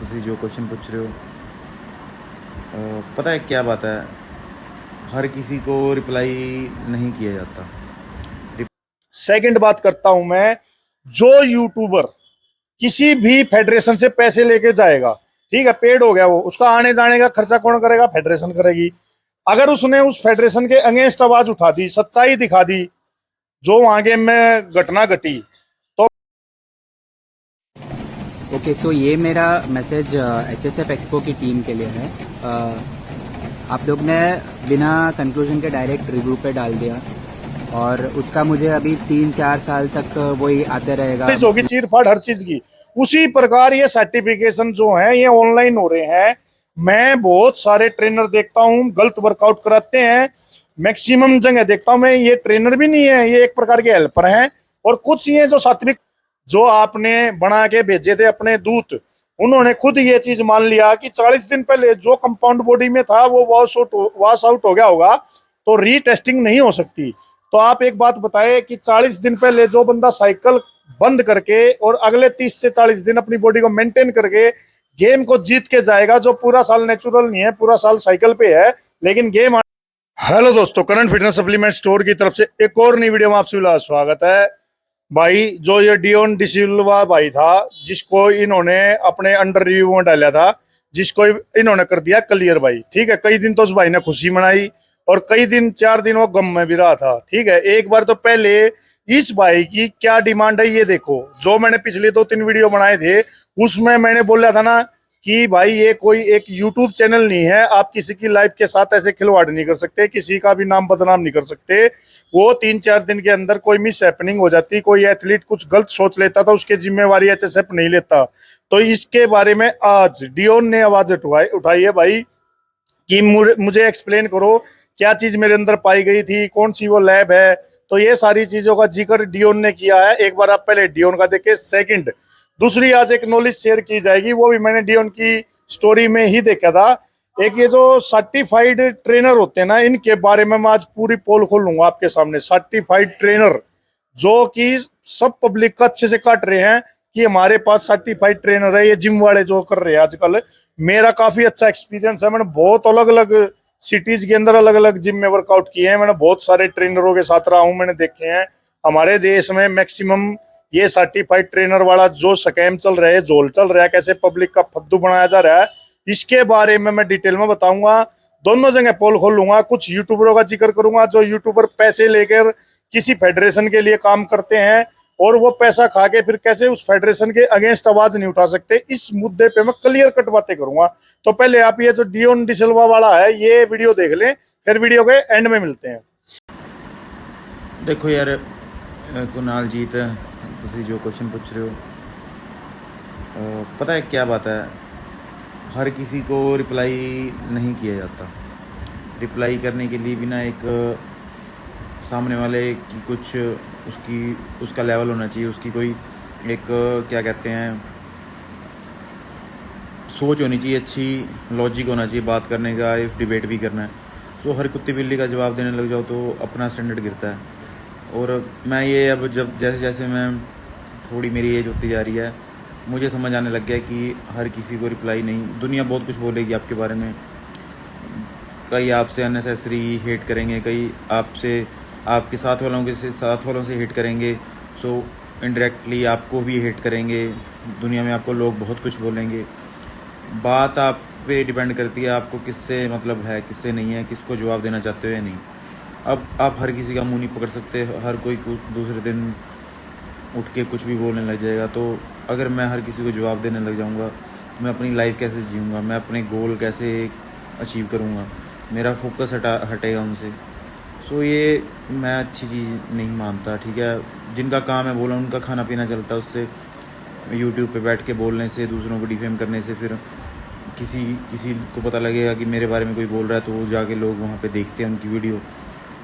तुसी जो क्वेश्चन पूछ रहे हो, पता है क्या बात है, हर किसी को रिप्लाई नहीं किया जाता। सेकंड बात करता हूं मैं, जो यूट्यूबर किसी भी फेडरेशन से पैसे लेके जाएगा, ठीक है, पेड हो गया, वो उसका आने जाने का खर्चा कौन करेगा? फेडरेशन करेगी। अगर उसने उस फेडरेशन के अगेंस्ट आवाज उठा दी, सच्चाई दिखा दी, जो वहां गेम में घटना घटी, तो ओके, सो ये मेरा मैसेज HSF एक्सपो की टीम के लिए है। आप लोग ने बिना कंक्लूजन के डायरेक्ट रिव्यू पे डाल दिया और उसका मुझे अभी 3-4 साल तक वही आते रहेगा। होगी चीर फाड़ हर चीज की। उसी प्रकार ये सर्टिफिकेशन जो है ये ऑनलाइन हो रहे हैं। मैं बहुत सारे ट्रेनर देखता हूँ गलत वर्कआउट कराते हैं। मैक्सिमम जगह देखता हूँ मैं, ये ट्रेनर भी नहीं है, ये एक प्रकार के हेल्पर हैं। और कुछ ये जो सात्विक जो आपने बना के भेजे थे अपने दूत, उन्होंने खुद ये चीज मान लिया कि 40 दिन पहले जो कंपाउंड बॉडी में था वो वॉश आउट हो गया होगा, तो रीटेस्टिंग नहीं हो सकती। तो आप एक बात बताएं कि 40 दिन पहले जो बंदा साइकिल बंद करके और अगले 30 से 40 दिन अपनी बॉडी को मेंटेन करके गेम को जीत के जाएगा, जो पूरा साल नेचुरल नहीं है, पूरा साल साइकिल पे है, लेकिन गेम। हेलो दोस्तों, करंट फिटनेस सप्लीमेंट स्टोर की तरफ से एक और नई वीडियो में आप सभी का स्वागत है। भाई, जो ये डियोन डिसिल्वा भाई था, जिसको इन्होंने अपने अंडर रिव्यू में डाला था, जिसको इन्होंने कर दिया क्लियर भाई, ठीक है। कई दिन तो उस भाई ने खुशी मनाई और कई दिन 4 दिन वो गम में भी रहा था, ठीक है। एक बार तो पहले इस भाई की क्या डिमांड है ये देखो। जो मैंने पिछले 2-3 वीडियो बनाए थे उसमें मैंने बोला था ना कि भाई ये कोई एक यूट्यूब चैनल नहीं है, आप किसी की लाइफ के साथ ऐसे खिलवाड़ नहीं कर सकते, किसी का भी नाम बदनाम नहीं कर सकते। वो 3-4 दिन के अंदर कोई मिस हैपनिंग हो जाती, कोई एथलीट कुछ गलत सोच लेता था, उसकी जिम्मेवारी HSF नहीं लेता। तो इसके बारे में आज डियोन ने आवाज उठाई है भाई कि मुझे एक्सप्लेन करो क्या चीज मेरे अंदर पाई गई थी, कौन सी वो लैब है। तो ये सारी चीजों का जिक्र डियोन ने किया है। एक बार आप पहले डियोन का देखे। सेकंड, दूसरी आज एक नॉलेज शेयर की जाएगी, वो भी मैंने डियोन की स्टोरी में ही देखा था। एक ये जो सर्टिफाइड ट्रेनर होते हैं ना, इनके बारे में मैं आज पूरी पोल खोलूंगा आपके सामने। सर्टिफाइड ट्रेनर जो कि सब पब्लिक का अच्छे से काट रहे हैं कि हमारे पास सर्टिफाइड ट्रेनर है, ये जिम वाले जो कर रहे हैं आजकल। मेरा काफी अच्छा एक्सपीरियंस है, मैंने बहुत अलग अलग सिटीज के अंदर अलग अलग जिम में वर्कआउट किए हैं, मैंने बहुत सारे ट्रेनरों के साथ रहा हूं, मैंने देखे हैं। हमारे देश में मैक्सिमम ये सर्टिफाइड ट्रेनर वाला जो स्कैम चल रहा है, झोल चल रहा है, कैसे पब्लिक का फद्दू बनाया जा रहा है, इसके बारे में मैं डिटेल में बताऊंगा। दोनों जगह पोल खोलूंगा, कुछ यूट्यूबरों का जिक्र करूंगा जो यूट्यूबर पैसे लेकर किसी फेडरेशन के लिए काम करते हैं और वो पैसा खा के फिर कैसे उस फेडरेशन के अगेंस्ट आवाज नहीं उठा सकते। इस मुद्दे पे मैं क्लियर कट बातें करूंगा। तो पहले आप ये जो डियोन डिसिल्वा वाला है ये वीडियो देख लें, फिर वीडियो के एंड में मिलते हैं। देखो यार, कुणाल जीत, तुसी जो क्वेश्चन पूछ रहे हो, पता है क्या बात है, हर किसी को रिप्लाई नहीं किया जाता। रिप्लाई करने के लिए भी ना एक सामने वाले की कुछ उसका लेवल होना चाहिए, उसकी कोई एक क्या कहते हैं, सोच होनी चाहिए, अच्छी लॉजिक होना चाहिए बात करने का, इफ डिबेट भी करना है। तो हर कुत्ती बिल्ली का जवाब देने लग जाओ तो अपना स्टैंडर्ड गिरता है। और मैं ये अब जब जैसे जैसे मैं थोड़ी मेरी एज होती जा रही है, मुझे समझ आने लग गया कि हर किसी को रिप्लाई नहीं। दुनिया बहुत कुछ बोलेगी आपके बारे में, कई आपसे अननेसेसरी हेट करेंगे, कई आपसे आपके साथ वालों से हेट करेंगे, सो इनडायरेक्टली आपको भी हेट करेंगे। दुनिया में आपको लोग बहुत कुछ बोलेंगे। बात आप पे डिपेंड करती है आपको किससे मतलब है, किससे नहीं है, किसको जवाब देना चाहते हो या नहीं। अब आप हर किसी का मुंह नहीं पकड़ सकते, हर कोई दूसरे दिन उठ के कुछ भी बोलने लग जाएगा। तो अगर मैं हर किसी को जवाब देने लग जाऊंगा, मैं अपनी लाइफ कैसे जीऊँगा, मैं अपने गोल कैसे अचीव करूँगा, मेरा फोकस हटेगा उनसे। सो ये मैं अच्छी चीज़ नहीं मानता, ठीक है। जिनका काम है बोला, उनका खाना पीना चलता है उससे। यूट्यूब पे बैठ के बोलने से, दूसरों को डिफेम करने से फिर किसी किसी को पता लगेगा कि मेरे बारे में कोई बोल रहा है, तो वो जाके लोग वहाँ पे देखते हैं उनकी वीडियो,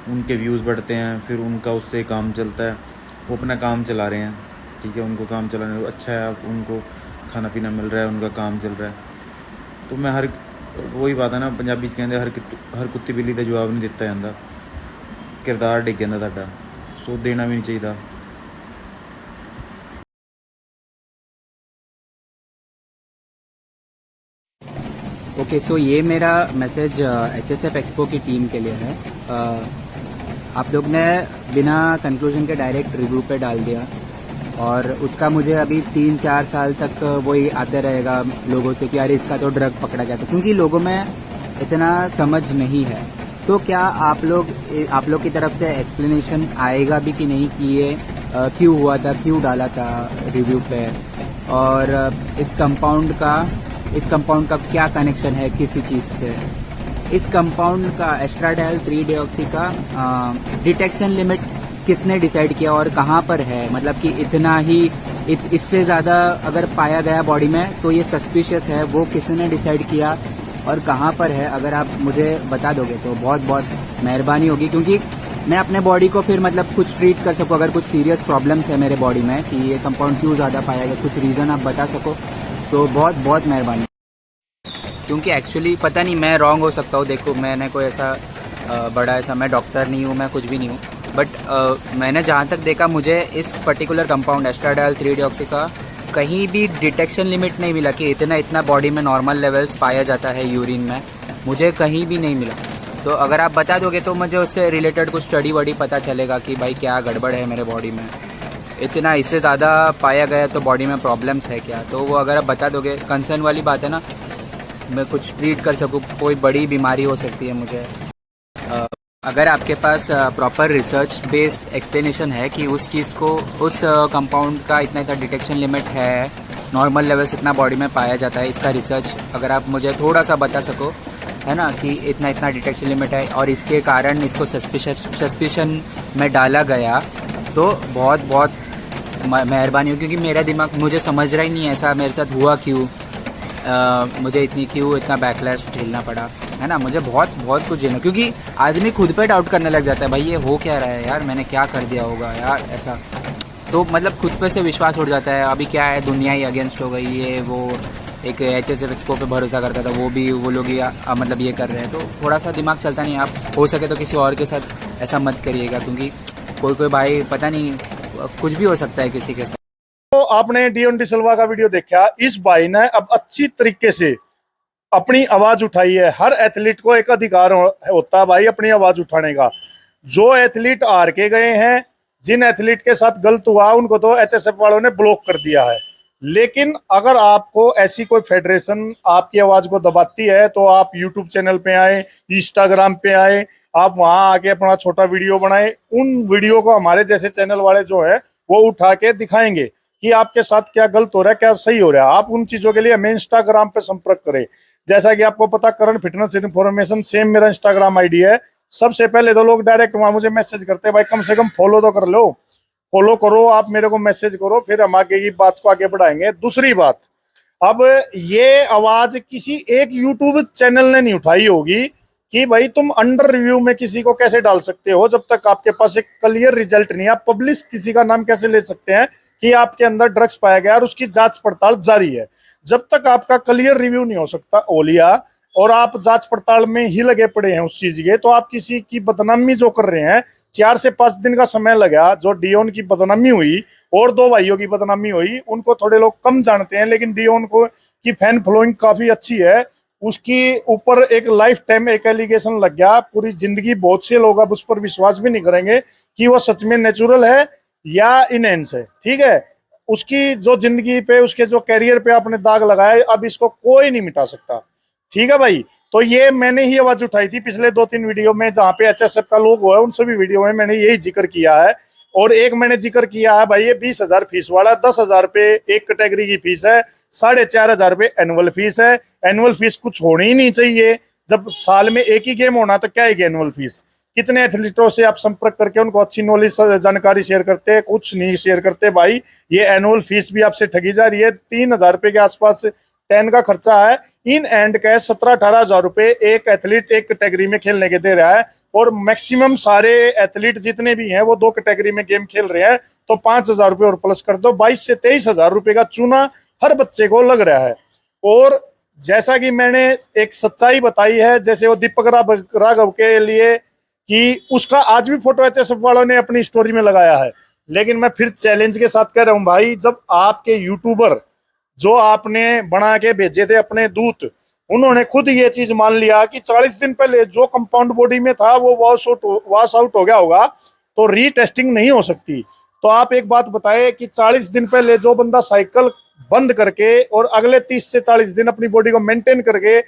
उनके व्यूज़ बढ़ते हैं, फिर उनका उससे काम चलता है। वो अपना काम चला रहे हैं, ठीक है, उनको काम चलाने अच्छा है, अब उनको खाना पीना मिल रहा है, उनका काम चल रहा है। तो मैं वही बात है ना, पंजाबी कहते हर कुत्ती बिल्ली का जवाब नहीं दिता जाता, किरदार डिग जाता ਤੁਹਾਡਾ, सो देना भी नहीं चाहिए। ओके, सो ये मेरा मैसेज HSF एक्सपो की टीम के लिए है। आप लोग ने बिना कंक्लूजन के डायरेक्ट रिव्यू पे डाल दिया और उसका मुझे अभी 3-4 साल तक वही आते रहेगा लोगों से कि अरे इसका तो ड्रग पकड़ा गया था, क्योंकि लोगों में इतना समझ नहीं है। तो क्या आप लोग की तरफ से एक्सप्लेनेशन आएगा भी कि नहीं कि ये क्यों हुआ था, क्यों डाला था रिव्यू पे, और इस कंपाउंड का क्या कनेक्शन है किसी चीज़ से? इस कंपाउंड का एस्ट्राडायल 3-डीऑक्सी का डिटेक्शन लिमिट किसने डिसाइड किया और कहाँ पर है? मतलब कि इतना ही इससे ज़्यादा अगर पाया गया बॉडी में तो ये सस्पिशियस है, वो किसने डिसाइड किया और कहाँ पर है? अगर आप मुझे बता दोगे तो बहुत बहुत मेहरबानी होगी, क्योंकि मैं अपने बॉडी को फिर मतलब कुछ ट्रीट कर सकूँ। अगर कुछ सीरियस प्रॉब्लम्स है मेरे बॉडी में कि ये कंपाउंड क्यों ज़्यादा पाया गया, कुछ रीज़न आप बता सको तो बहुत बहुत मेहरबानी। क्योंकि एक्चुअली पता नहीं, मैं रॉन्ग हो सकता हूँ। देखो, मैंने कोई ऐसा मैं डॉक्टर नहीं हूँ, मैं कुछ भी नहीं हूँ, बट मैंने जहाँ तक देखा मुझे इस पर्टिकुलर कंपाउंड एस्ट्राडायल 3-डीऑक्सी का कहीं भी डिटेक्शन लिमिट नहीं मिला कि इतना बॉडी में नॉर्मल लेवल्स पाया जाता है यूरिन में, मुझे कहीं भी नहीं मिला। तो अगर आप बता दोगे तो मुझे उससे रिलेटेड कुछ स्टडी वडी पता चलेगा कि भाई क्या गड़बड़ है मेरे बॉडी में, इतना इससे ज़्यादा पाया गया तो बॉडी में प्रॉब्लम्स है क्या? तो वो अगर आप बता दोगे, कंसर्न वाली बात है ना, मैं कुछ ट्रीट कर सकूँ, कोई बड़ी बीमारी हो सकती है मुझे। अगर आपके पास प्रॉपर रिसर्च बेस्ड एक्सप्लेनेशन है कि उस चीज़ को, उस कंपाउंड का इतना डिटेक्शन लिमिट है, नॉर्मल लेवल्स इतना बॉडी में पाया जाता है, इसका रिसर्च अगर आप मुझे थोड़ा सा बता सको, है ना, कि इतना डिटेक्शन लिमिट है और इसके कारण इसको सस्पिशन में डाला गया, तो बहुत बहुत मेहरबानी हो। क्योंकि मेरा दिमाग, मुझे समझ रहा ही नहीं है ऐसा मेरे साथ हुआ क्यों, मुझे इतना बैकलैश झेलना पड़ा, है ना। मुझे बहुत कुछ झेलना, क्योंकि आदमी खुद पे डाउट करने लग जाता है, भाई ये हो क्या रहा है यार, मैंने क्या कर दिया होगा यार ऐसा। तो मतलब खुद पे से विश्वास उठ जाता है। अभी क्या है, दुनिया ही अगेंस्ट हो गई, ये वो एक HSF एक्सपो पे भरोसा करता था, वो लोग ही मतलब ये कर रहे हैं, तो थोड़ा सा दिमाग चलता नहीं। आप हो सके तो किसी और के साथ ऐसा मत करिएगा, क्योंकि कोई भाई पता नहीं कुछ भी हो सकता है किसी के साथ। तो आपने डियोन डिसिल्वा का वीडियो देखा, इस भाई ने अब अच्छी तरीके से अपनी आवाज उठाई है। हर एथलीट को एक अधिकार होता है भाई अपनी आवाज उठाने का। जो एथलीट हार के गए हैं, जिन एथलीट के साथ गलत हुआ, उनको तो HSF वालों ने ब्लॉक कर दिया है। लेकिन अगर आपको ऐसी कोई फेडरेशन आपकी आवाज को दबाती है तो आप यूट्यूब चैनल पे आए, इंस्टाग्राम पे आए, आप वहां आके अपना छोटा वीडियो बनाए। उन वीडियो को हमारे जैसे चैनल वाले जो है वो उठा के दिखाएंगे कि आपके साथ क्या गलत हो रहा है, क्या सही हो रहा है। आप उन चीजों के लिए हमें इंस्टाग्राम पे संपर्क करें। जैसा कि आपको पता, करंट फिटनेस इन्फॉर्मेशन सेम मेरा इंस्टाग्राम आईडी है। सबसे पहले तो लोग डायरेक्ट वहां मुझे मैसेज करते हैं, भाई कम से कम फॉलो तो कर लो, फॉलो करो, आप मेरे को मैसेज करो, फिर हम आगे की बात को आगे बढ़ाएंगे। दूसरी बात, अब ये आवाज किसी एक यूट्यूब चैनल ने नहीं उठाई होगी कि भाई तुम अंडर रिव्यू में किसी को कैसे डाल सकते हो, जब तक आपके पास एक क्लियर रिजल्ट नहीं है। आप पब्लिश किसी का नाम कैसे ले सकते हैं कि आपके अंदर ड्रग्स पाया गया और उसकी जांच पड़ताल जारी है। जब तक आपका क्लियर रिव्यू नहीं हो सकता ओलिया, और आप जांच पड़ताल में ही लगे पड़े हैं उस चीज के, तो आप किसी की बदनामी जो कर रहे हैं, 4 से 5 दिन का समय लगा। जो डियोन की बदनामी हुई और 2 भाइयों की बदनामी हुई, उनको थोड़े लोग कम जानते हैं, लेकिन डियोन को की फैन फॉलोइंग काफी अच्छी है। उसकी ऊपर एक लाइफ टाइम एक एलिगेशन लग गया, पूरी जिंदगी बहुत से लोग अब उस पर विश्वास भी नहीं करेंगे कि वो सच में नेचुरल है या इनहेंस है। ठीक है, उसकी जो जिंदगी पे, उसके जो कैरियर पे आपने दाग लगाया, अब इसको कोई नहीं मिटा सकता। ठीक है भाई, तो ये मैंने ही आवाज उठाई थी पिछले 2-3 वीडियो में, जहां पे HSF का लोगो है, उन सभी वीडियो में मैंने यही जिक्र किया है। और एक मैंने जिक्र किया है भाई, ये 20,000 फीस वाला, 10,000 रुपए एक कैटेगरी की फीस है, 4,500 रुपए एनुअल फीस है। एनुअल फीस कुछ होनी ही नहीं चाहिए, जब साल में एक ही गेम होना तो क्या है एनुअल फीस। कितने एथलीटों से आप संपर्क करके उनको अच्छी नॉलेज जानकारी शेयर करते हैं, कुछ नहीं शेयर करते भाई। ये एनुअल फीस भी आपसे ठगी जा रही है। 3,000 रुपए के आसपास 10 का खर्चा है। इन एंड कैश 17-18 हजार रुपए एक एथलीट एक कैटेगरी में खेलने के दे रहा है, और मैक्सिमम सारे एथलीट जितने भी हैं वो 2 कैटेगरी में गेम खेल रहे हैं। तो 5,000 रुपए और प्लस कर दो, 22 से 23,000 रुपए का चूना हर बच्चे को लग रहा है। और जैसा कि मैंने एक सच्चाई बताई है, जैसे वो दीपक राघव के लिए, कि उसका आज भी फोटो HSF वालों ने अपनी स्टोरी में लगाया है। लेकिन मैं फिर चैलेंज के साथ कह रहा हूं भाई, जब आपके यूट्यूबर जो आपने बना के भेजे थे अपने दूत, उन्होंने खुद ये चीज मान लिया कि 40 दिन पहले जो कंपाउंड बॉडी में था वो वॉश आउट हो गया होगा, तो रीटेस्टिंग नहीं हो सकती। तो आप एक बात बताएं कि 40 दिन पहले जो बंदा साइकिल बंद करके और अगले 30 से 40 दिन अपनी बॉडी को मेंटेन करके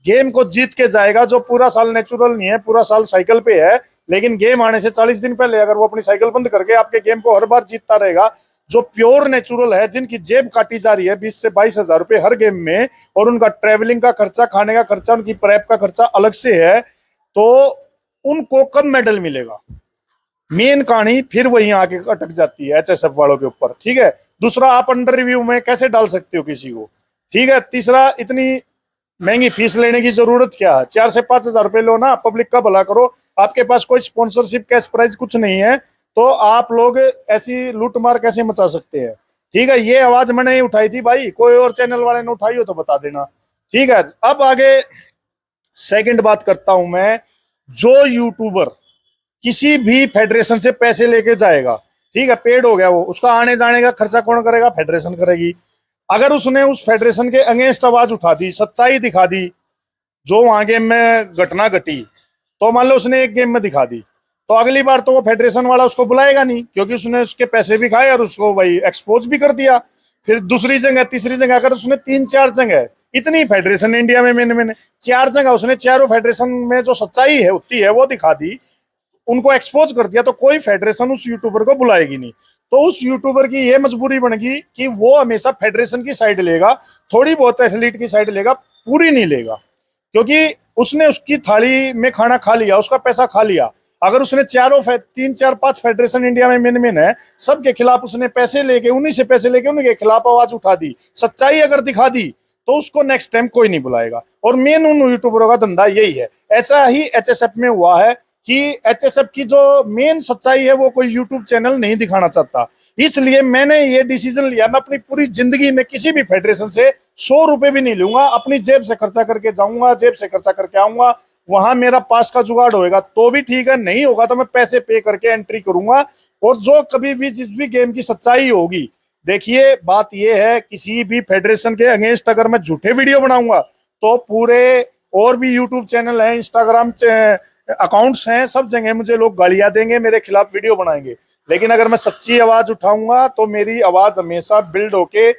गेम को जीत के जाएगा, जो पूरा साल नेचुरल नहीं है, पूरा साल साइकिल पे है, लेकिन गेम आने से 40 दिन पहले अगर वो अपनी साइकिल बंद करके आपके गेम को हर बार जीतता रहेगा, जो प्योर नेचुरल है, जिनकी जेब काटी जा रही है 20 से 22 हजार रुपए हर गेम में, और उनका ट्रेवलिंग का खर्चा, खाने का खर्चा, उनकी प्रेप का खर्चा अलग से है, तो उनको कब मेडल मिलेगा? मेन कहानी फिर वही आके अटक जाती है एचएसएफ वालों के ऊपर। ठीक है, दूसरा, आप अंडर रिव्यू में कैसे डाल सकते हो किसी को? ठीक है, तीसरा, इतनी महंगी फीस लेने की जरूरत क्या है? 4 से 5 हजार रुपए लो ना, पब्लिक का भला करो। आपके पास कोई स्पॉन्सरशिप, कैश प्राइज कुछ नहीं है, तो आप लोग ऐसी लूट मार कैसे मचा सकते हैं? ठीक है, ये आवाज मैंने नहीं उठाई थी भाई, कोई और चैनल वाले ने उठाई हो तो बता देना। ठीक है, अब आगे सेकंड बात करता हूं मैं। जो यूट्यूबर किसी भी फेडरेशन से पैसे लेके जाएगा, ठीक है, पेड हो गया वो, उसका आने जाने का खर्चा कौन करेगा? फेडरेशन करेगी। अगर उसने उस फेडरेशन के अगेंस्ट आवाज उठा दी, सच्चाई दिखा दी, जो वहां गेम में घटना घटी, तो मान लो उसने एक गेम में दिखा दी, तो अगली बार तो वो फेडरेशन वाला उसको बुलाएगा नहीं, क्योंकि उसने उसके पैसे भी खाए और उसको वही एक्सपोज भी कर दिया। फिर दूसरी जगह, तीसरी जगह, अगर उसने 3-4 जगह, इतनी फेडरेशन इंडिया में, मैंने 4 जगह उसने चारों फेडरेशन में जो सच्चाई है होती है वो दिखा दी, उनको एक्सपोज कर दिया, तो कोई फेडरेशन उस यूट्यूबर को बुलाएगी नहीं। तो उस यूट्यूबर की ये मजबूरी बनेगी कि वो हमेशा फेडरेशन की साइड लेगा, थोड़ी बहुत एथलीट की साइड लेगा, पूरी नहीं लेगा, क्योंकि उसने उसकी थाली में खाना खा लिया, उसका पैसा खा लिया। अगर उसने 3-4-5 फेडरेशन इंडिया में मेन है, सबके खिलाफ उसने पैसे लेके, उन्हीं से पैसे लेके उनके खिलाफ आवाज उठा दी, सच्चाई अगर दिखा दी, तो उसको नेक्स्ट टाइम कोई नहीं बुलाएगा। और मेन उन यूट्यूबरों का धंधा यही है। ऐसा ही एचएसएफ में हुआ है कि एचएसएफ की जो मेन सच्चाई है वो कोई यूट्यूब चैनल नहीं दिखाना चाहता, इसलिए मैंने ये डिसीजन लिया, मैं अपनी पूरी जिंदगी में किसी भी फेडरेशन से 100 रुपए भी नहीं लूंगा, अपनी जेब से खर्चा करके जाऊंगा, जेब से खर्चा करके आऊंगा। वहां मेरा पास का जुगाड़ होएगा तो भी ठीक है, नहीं होगा तो मैं पैसे पे करके एंट्री करूंगा। और जो कभी भी जिस भी गेम की सच्चाई होगी, देखिए बात यह है, किसी भी फेडरेशन के अगेंस्ट अगर मैं झूठे वीडियो बनाऊंगा, तो पूरे और भी यूट्यूब चैनल है, इंस्टाग्राम अकाउंट्स हैं, सब जगह मुझे लोग गालियां देंगे, मेरे खिलाफ वीडियो बनाएंगे। लेकिन अगर मैं सच्ची आवाज उठाऊंगा तो मेरी आवाज हमेशा बिल्ड होके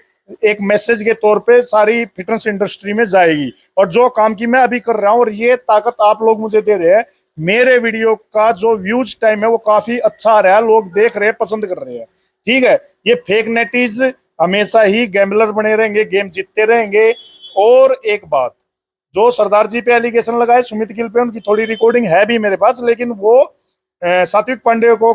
एक मैसेज के तौर पे सारी फिटनेस इंडस्ट्री में जाएगी। और जो काम की मैं अभी कर रहा हूं, और ये ताकत आप लोग मुझे दे रहे हैं, मेरे वीडियो का जो व्यूज टाइम है वो काफी अच्छा आ रहा है, लोग देख रहे हैं, पसंद कर रहे हैं। ठीक है, ये फेक नेटीज हमेशा ही गैम्बलर बने रहेंगे, गेम जीतते रहेंगे। और एक बात, जो सरदार जी पे एलिगेशन लगाए सुमित गिल पे, उनकी थोड़ी रिकॉर्डिंग है भी मेरे पास, लेकिन वो सात्विक पांडे को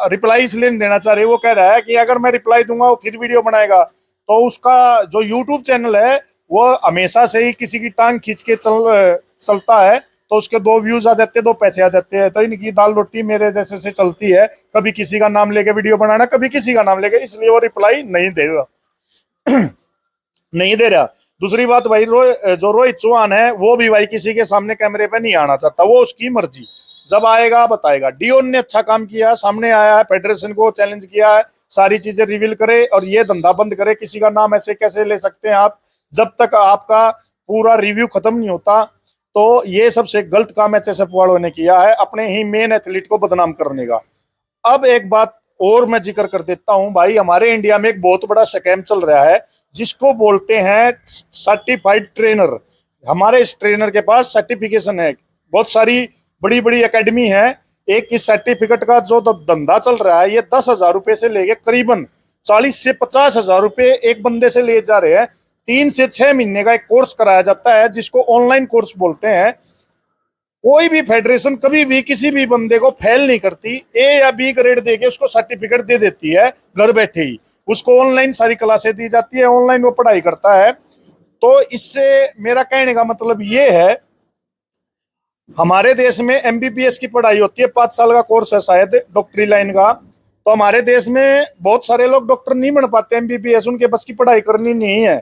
रिप्लाई इसलिए नहीं देना चाह रहे। वो कह रहा है कि अगर मैं रिप्लाई दूंगा वो फिर वीडियो बनाएगा, तो उसका जो यूट्यूब चैनल है वो हमेशा से ही किसी की टांग खींच के चलता है, तो उसके 2 व्यूज आ जाते हैं, 2 पैसे आ जाते हैं। तो इनकी दाल रोटी मेरे जैसे से चलती है, कभी किसी का नाम लेके वीडियो बनाना, कभी किसी का नाम लेके, इसलिए वो रिप्लाई नहीं दे रहा नहीं दे रहा। दूसरी बात भाई, जो रोहित चौहान है वो भी भाई किसी के सामने कैमरे पे नहीं आना चाहता, वो उसकी मर्जी, जब आएगा बताएगा। डियोन ने अच्छा काम किया, सामने आया है, फेडरेशन को चैलेंज किया है, सारी चीजें रिवील करे और ये धंधा बंद करे। किसी का नाम ऐसे कैसे ले सकते हैं आप, जब तक आपका पूरा रिव्यू खत्म नहीं होता। तो ये सबसे गलत काम एचएसएफ वालों ने किया है, अपने ही मेन एथलीट को बदनाम करने का। अब एक बात और मैं जिक्र कर देता हूं भाई, हमारे इंडिया में एक बहुत बड़ा स्कैम चल रहा है, जिसको बोलते हैं सर्टिफाइड ट्रेनर। हमारे इस ट्रेनर के पास सर्टिफिकेशन है, बहुत सारी बड़ी बड़ी एकेडमी है। एक इस सर्टिफिकेट का जो धंधा चल रहा है, ये 10,000 रुपए से लेके करीबन 40 से 50,000 रुपए एक बंदे से ले जा रहे हैं। 3 से 6 महीने का एक कोर्स कराया जाता है, जिसको ऑनलाइन कोर्स बोलते हैं। कोई भी फेडरेशन कभी भी किसी भी बंदे को फेल नहीं करती, ए या बी ग्रेड देके उसको सर्टिफिकेट दे देती है घर बैठे ही। उसको ऑनलाइन सारी क्लासें दी जाती है, ऑनलाइन वो पढ़ाई करता है। तो इससे मेरा कहने का मतलब ये है, हमारे देश में एमबीबीएस की पढ़ाई होती है, 5 साल का कोर्स है शायद डॉक्टरी लाइन का। तो हमारे देश में बहुत सारे लोग डॉक्टर नहीं बन पाते, एमबीबीएस उनके बस की पढ़ाई करनी नहीं है।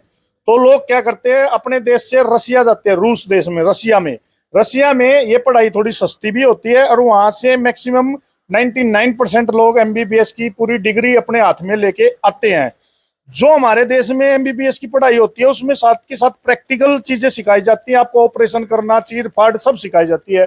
तो लोग क्या करते हैं, अपने देश से रसिया जाते हैं, रूस देश में, रसिया में ये पढ़ाई थोड़ी सस्ती भी होती है, और वहां से मैक्सिमम 99% लोग एमबीबीएस की पूरी डिग्री अपने हाथ में लेके आते हैं। जो हमारे देश में एमबीबीएस की पढ़ाई होती है उसमें साथ के साथ प्रैक्टिकल चीजें सिखाई जाती है, आपको ऑपरेशन करना, चीर फाड़ सब सिखाई जाती है।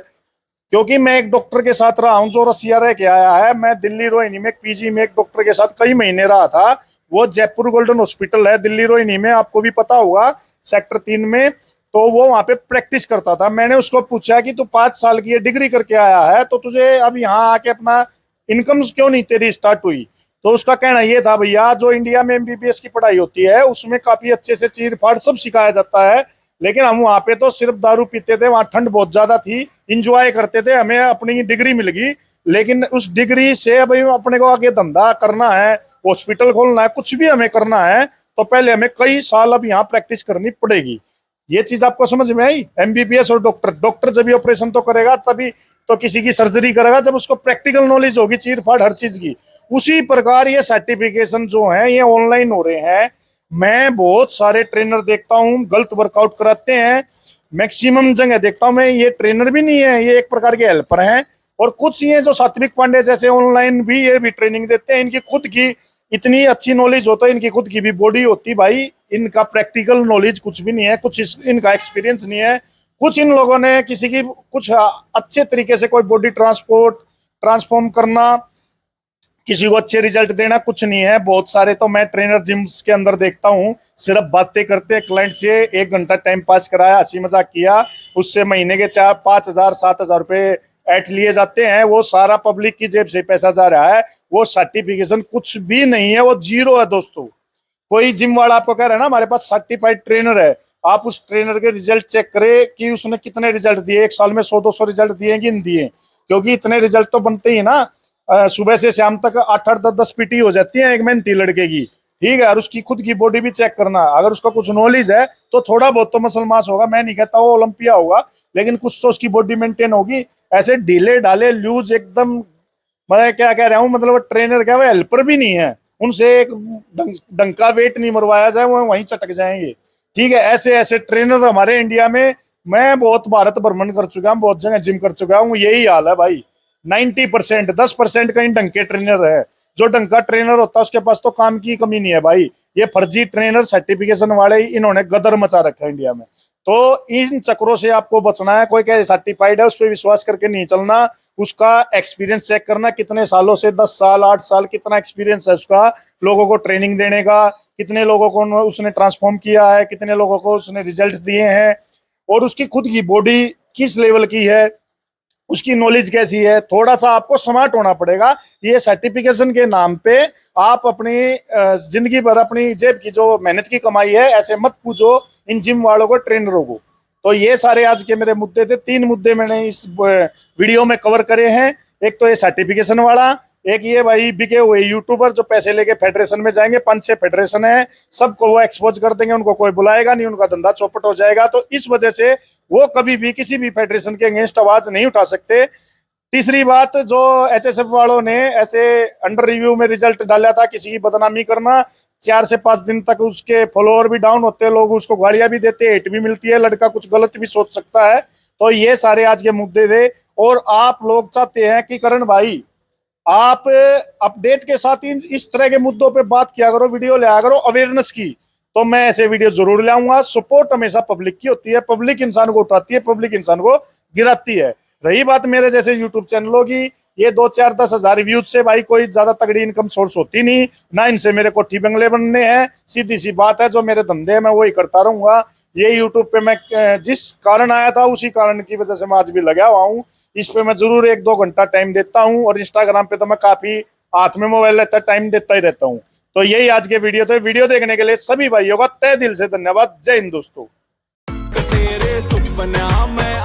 क्योंकि मैं एक डॉक्टर के साथ रहा हूं जो रसिया रह के आया है, मैं दिल्ली रोहिणी में एक पीजी में एक डॉक्टर के साथ कई महीने रहा था। वो जयपुर गोल्डन हॉस्पिटल है दिल्ली रोहिणी में, आपको भी पता होगा, सेक्टर 3 में। तो वो वहां पे प्रैक्टिस करता था। मैंने उसको पूछा कि तू 5 साल की ये डिग्री करके आया है तो तुझे अब यहाँ आके अपना इनकम क्यों नहीं तेरी स्टार्ट हुई? तो उसका कहना ये था, भैया जो इंडिया में एमबीबीएस की पढ़ाई होती है उसमें काफी अच्छे से चीर फाड़ सब सिखाया जाता है, लेकिन हम वहां पे तो सिर्फ दारू पीते थे, वहां ठंड बहुत ज्यादा थी, इंजॉय करते थे, हमें अपनी डिग्री मिल गई। लेकिन उस डिग्री से भाई अपने को आगे धंधा करना है, हॉस्पिटल खोलना है, कुछ भी हमें करना है तो पहले हमें कई साल अब यहाँ प्रैक्टिस करनी पड़ेगी। ये चीज आपको समझ में आई? एमबीबीएस और डॉक्टर, डॉक्टर जब भी ऑपरेशन तो करेगा तभी तो किसी की सर्जरी करेगा जब उसको प्रैक्टिकल नॉलेज होगी चीर फाड़ हर चीज की। उसी प्रकार ये सर्टिफिकेशन जो है ये ऑनलाइन हो रहे हैं। मैं बहुत सारे ट्रेनर देखता हूँ गलत वर्कआउट कराते हैं, मैक्सिमम जगह देखता हूँ मैं ये ट्रेनर भी नहीं है, ये एक प्रकार के हेल्पर हैं। और कुछ ये जो सात्विक पांडे जैसे ऑनलाइन भी ये भी ट्रेनिंग देते हैं, इनकी खुद की इतनी अच्छी नॉलेज होता है, इनकी खुद की भी बॉडी होती भाई, इनका प्रैक्टिकल नॉलेज कुछ भी नहीं है, कुछ इनका एक्सपीरियंस नहीं है। कुछ इन लोगों ने किसी की कुछ अच्छे तरीके से कोई बॉडी ट्रांसफॉर्म करना, किसी को अच्छे रिजल्ट देना कुछ नहीं है। बहुत सारे तो मैं ट्रेनर जिम्स के अंदर देखता हूँ सिर्फ बातें करते, क्लाइंट से 1 घंटा टाइम पास कराया, हंसी मजाक किया, उससे महीने के 4-5 हजार 7 हजार रुपए ऐट लिए जाते हैं, वो सारा पब्लिक की जेब से पैसा जा रहा है। वो सर्टिफिकेशन कुछ भी नहीं है, वो जीरो है दोस्तों। कोई जिम वाला आपको कह रहा है ना हमारे पास सर्टिफाइड ट्रेनर है, आप उस ट्रेनर के रिजल्ट चेक करें कि उसने कितने रिजल्ट दिए, 1 साल में 100-200 रिजल्ट दिए कि नहीं दिए, क्योंकि इतने रिजल्ट तो बनते ही ना। सुबह से शाम तक 8-8 10-10 पीटी हो जाती है एक मेहनती लड़के की, ठीक है, और उसकी खुद की बॉडी भी चेक करना। अगर उसका कुछ नॉलेज है तो थोड़ा बहुत तो मसल मास होगा, मैं नहीं कहता वो ओलंपिया होगा, लेकिन कुछ तो उसकी बॉडी मेंटेन होगी। ऐसे ढीले ढाले लूज एकदम, मैं क्या कह रहा हूँ, मतलब ट्रेनर क्या वो हेल्पर भी नहीं है, उनसे एक डंका वेट नहीं मरवाया जाए वो वहीं चटक जाएंगे, ठीक है। ऐसे ऐसे ट्रेनर हमारे इंडिया में, मैं बहुत भारत भ्रमण कर चुका हूँ, बहुत जगह जिम कर चुका हूँ, यही हाल है भाई। 90% 10% कहीं ढंग के ट्रेनर है। जो ढंग का ट्रेनर होता है उसके पास तो काम की कमी नहीं है भाई। ये फर्जी ट्रेनर सर्टिफिकेशन वाले इन्होंने गदर मचा रखा है इंडिया में। तो इन चक्रों से आपको बचना है। कोई क्या सर्टिफाइड है उस पर विश्वास करके नहीं चलना, उसका एक्सपीरियंस चेक करना, कितने सालों से, 10 साल 8 साल कितना एक्सपीरियंस है उसका, लोगों को ट्रेनिंग देने का, कितने लोगों को उसने ट्रांसफॉर्म किया है, कितने लोगों को उसने रिजल्ट दिए हैं, और उसकी खुद की बॉडी किस लेवल की है, उसकी नॉलेज कैसी है। थोड़ा सा आपको स्मार्ट होना पड़ेगा। ये सर्टिफिकेशन के नाम पे आप अपनी जिंदगी भर अपनी जेब की जो मेहनत की कमाई है ऐसे मत पूछो इन जिम वालों को, ट्रेनरों को। तो ये सारे आज के मेरे मुद्दे थे, 3 मुद्दे मैंने इस वीडियो में कवर करे हैं। एक तो ये सर्टिफिकेशन वाला, एक ये भाई बिके हुए यूट्यूबर जो पैसे लेके फेडरेशन में जाएंगे, 5-6 फेडरेशन है, सबको वो एक्सपोज कर देंगे, उनको कोई बुलाएगा नहीं, उनका धंधा चौपट हो जाएगा। तो इस वजह से वो कभी भी किसी भी फेडरेशन के अगेंस्ट आवाज नहीं उठा सकते। तीसरी बात, जो एचएसएफ वालों ने ऐसे अंडर रिव्यू में रिजल्ट डाला था, किसी की बदनामी करना, 4 से 5 दिन तक उसके फॉलोअर भी डाउन होते हैं, लोग उसको गालियां भी देते हैं, हिट भी मिलती है, लड़का कुछ गलत भी सोच सकता है। तो ये सारे आज के मुद्दे थे। और आप लोग चाहते हैं कि करण भाई आप अपडेट के साथ इस तरह के मुद्दों पे बात किया करो, वीडियो ले आया करो अवेयरनेस की, तो मैं ऐसे वीडियो जरूर लाऊंगा। सपोर्ट हमेशा पब्लिक की होती है, पब्लिक इंसान को उठाती है, पब्लिक इंसान को गिराती है। रही बात मेरे जैसे यूट्यूब चैनलों की, ये 2-4-10 हजार व्यूज से भाई कोई ज्यादा तगड़ी इनकम सोर्स होती नहीं ना, इनसे मेरे कोठी बंगले बनने हैं, सीधी सी बात है। जो मेरे धंधे है मैं वही करता रहूंगा। ये यूट्यूब पे मैं जिस कारण आया था उसी कारण की वजह से मैं आज भी लगा हुआ हूँ। इस पे मैं जरूर 1-2 घंटा टाइम देता हूँ, और इंस्टाग्राम पे तो मैं काफी हाथ में मोबाइल रहता है, टाइम देता ही रहता हूँ। तो यही आज के वीडियो थे। वीडियो देखने के लिए सभी भाइयों का तहे दिल से धन्यवाद। जय हिंद दोस्तों। तेरे सुपना में